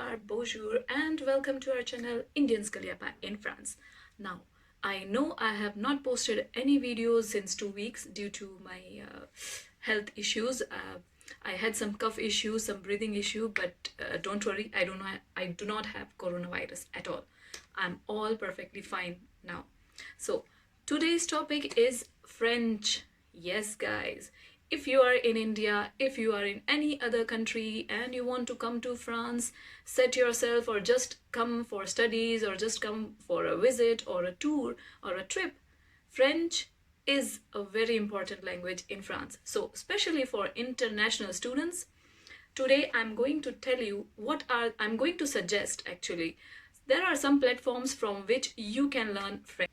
Namaskar, bonjour, and welcome to our channel Indian Scaliapa in France. Now, I know I have not posted any videos since 2 weeks due to my health issues. I had some cough issues, some breathing issue, but don't worry, I do not have coronavirus at all. I'm all perfectly fine now. So, today's topic is French. Yes, guys. If you are in India, if you are in any other country and you want to come to France, set yourself or just come for studies or just come for a visit or a tour or a trip, French is a very important language in France. So, especially for international students, today I'm going to tell you I'm going to suggest actually. There are some platforms from which you can learn French.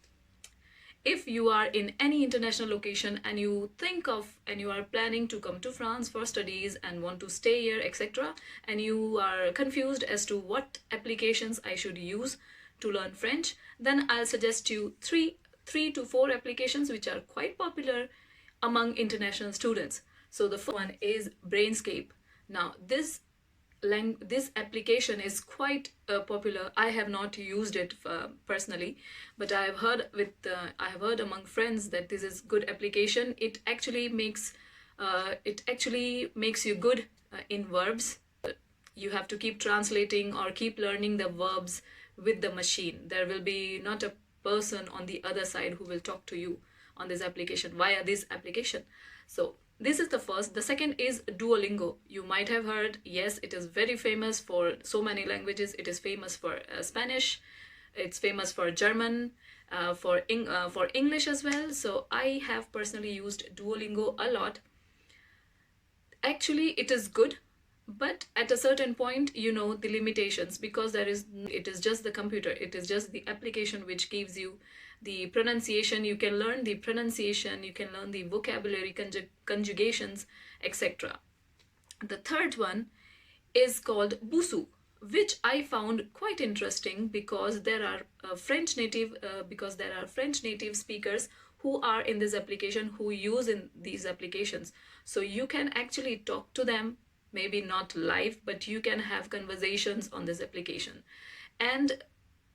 If you are in any international location and you are planning to come to France for studies and want to stay here, etc., and you are confused as to what applications I should use to learn French, then I'll suggest you three to four applications which are quite popular among international students. So the first one is Brainscape. Now this application is quite popular. I have not used it personally, but I have heard among friends that this is good application. It actually makes you good in verbs. You have to keep translating or keep learning the verbs with the machine. There will be not a person on the other side who will talk to you on this application via this application. So this is the first. The second is Duolingo. You might have heard, yes, it is very famous for so many languages. It is famous for Spanish, it's famous for German, for English as well. So I have personally used Duolingo a lot. Actually, it is good, but at a certain point, you know the limitations, because it is just the computer, it is just the application which gives you the pronunciation. You can learn the pronunciation, you can learn the vocabulary, conjugations, etc. The third one is called Busuu, which I found quite interesting because there are French native speakers who are in this application, who use in these applications. So you can actually talk to them, maybe not live, but you can have conversations on this application. And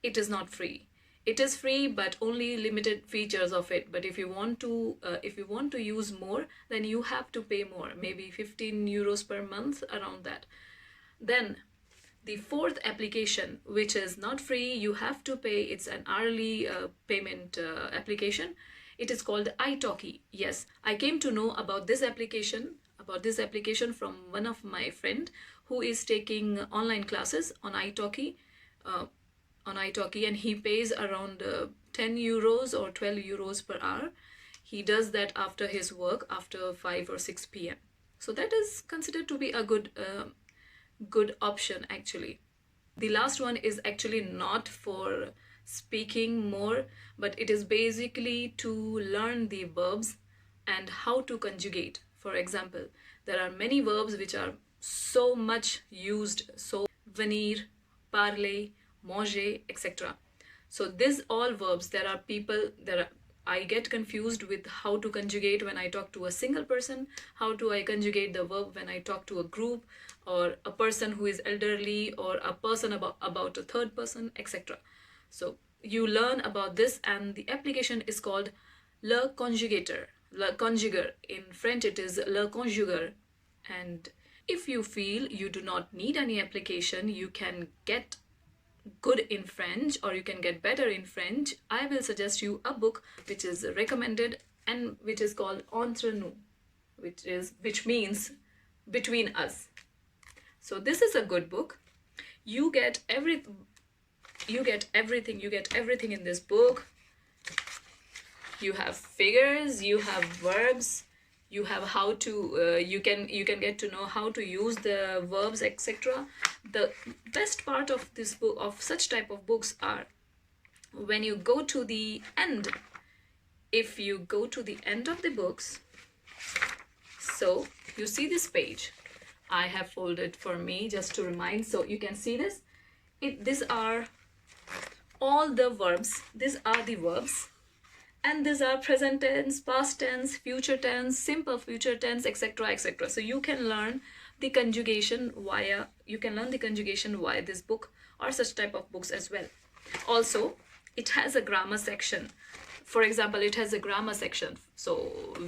it is not free. It is free, but only limited features of it. But if you want to use more, then you have to pay more, maybe 15 euros per month, around that. Then the fourth application, which is not free, you have to pay. It's an hourly payment application. It is called Italki. Yes, I came to know about this application from one of my friend who is taking online classes on Italki. And he pays around 10 euros or 12 euros per hour. He does that after his work, after 5 or 6 p.m. So that is considered to be a good option actually. The last one is actually not for speaking more, but it is basically to learn the verbs and how to conjugate. For example, there are many verbs which are so much used, so venir, parler, manger, etc. So these all verbs, I get confused with how to conjugate when I talk to a single person, how do I conjugate the verb when I talk to a group or a person who is elderly or a person about a third person, etc. So you learn about this, and the application is called Le Conjugueur. In French it is Le Conjugueur. And if you feel you do not need any application, you can get good in French or you can get better in French, I will suggest you a book which is recommended and which is called Entre nous, which means between us. So this is a good book. You get everything in this book. You have figures, you have verbs, you have how to you can get to know how to use the verbs, etc. The best part of this book, of such type of books, are when you go to the end. If you go to the end of the books, so you see this page I have folded for me just to remind, so you can see this. These are all the verbs. These are the verbs. And these are present tense, past tense, future tense, simple future tense, etc., etc. So you can learn the conjugation via, you can learn the conjugation via this book or such type of books as well. Also, it has a grammar section. For example, it has a grammar section. So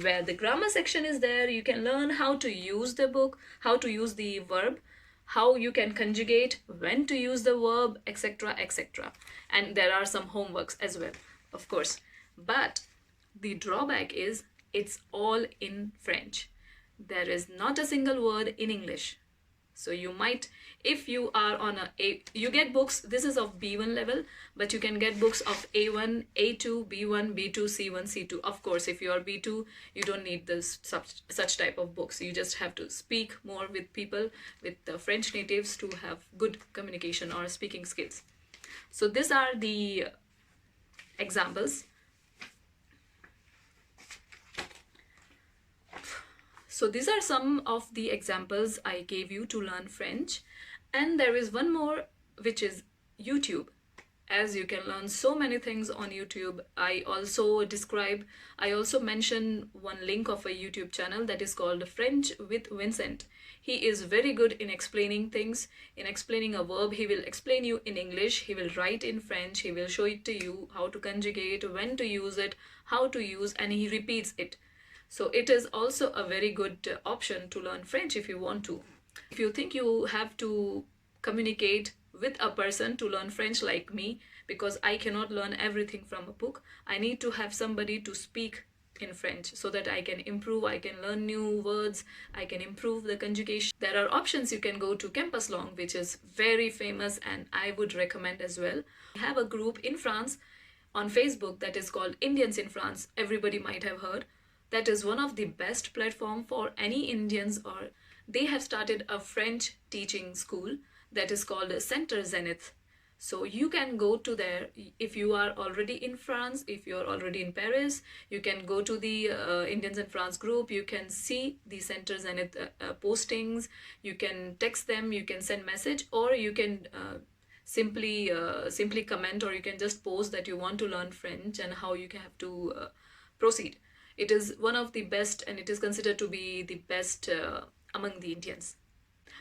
where the grammar section is there, you can learn how to use the book, how to use the verb, how you can conjugate, when to use the verb, etc., etc. And there are some homeworks as well, of course. But the drawback is it's all in French. There is not a single word in English. So you might, if you are on you get books, this is of B1 level, but you can get books of A1, A2, B1, B2, C1, C2. Of course, if you are B2, you don't need this such type of books. You just have to speak more with people, with the French natives, to have good communication or speaking skills. So these are the examples. So these are some of the examples I gave you to learn French. And there is one more, which is YouTube. As you can learn so many things on YouTube, I also mention one link of a YouTube channel that is called French with Vincent. He is very good in explaining things. In explaining a verb, he will explain you in English, he will write in French, he will show it to you, how to conjugate, when to use it, how to use, and he repeats it. So it is also a very good option to learn French if you want to. If you think you have to communicate with a person to learn French like me, because I cannot learn everything from a book, I need to have somebody to speak in French so that I can improve, I can learn new words, I can improve the conjugation. There are options. You can go to Campus Long, which is very famous and I would recommend as well. We have a group in France on Facebook that is called Indians in France. Everybody might have heard. That is one of the best platform for any Indians, or they have started a French teaching school that is called Center Zenith. So you can go to there if you are already in France, if you are already in Paris, you can go to the Indians in France group, you can see the Center Zenith postings, you can text them, you can send message, or you can simply comment, or you can just post that you want to learn French and how you have to proceed. It is one of the best, and it is considered to be the best among the Indians.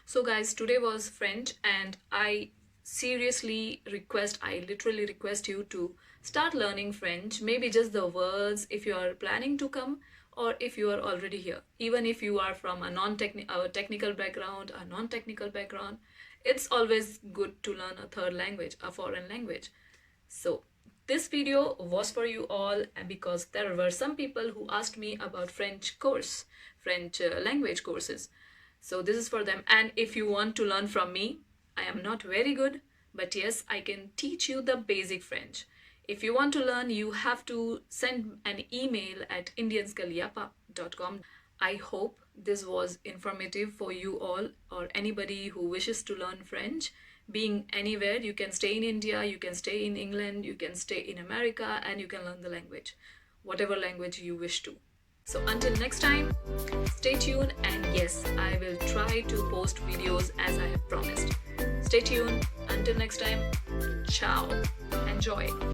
So guys, today was French, and I literally request you to start learning French. Maybe just the words if you are planning to come, or if you are already here. Even if you are from a technical background, a non-technical background, it's always good to learn a third language, a foreign language. So this video was for you all, because there were some people who asked me about French language courses. So this is for them. And if you want to learn from me, I am not very good, but yes, I can teach you the basic French. If you want to learn, you have to send an email at indianskalyapa.com. I hope this was informative for you all, or anybody who wishes to learn French. Being anywhere, you can stay in India, you can stay in England, you can stay in America, and you can learn the language, whatever language you wish to. So until next time, stay tuned, and yes, I will try to post videos as I have promised. Stay tuned. Until next time, ciao. Enjoy.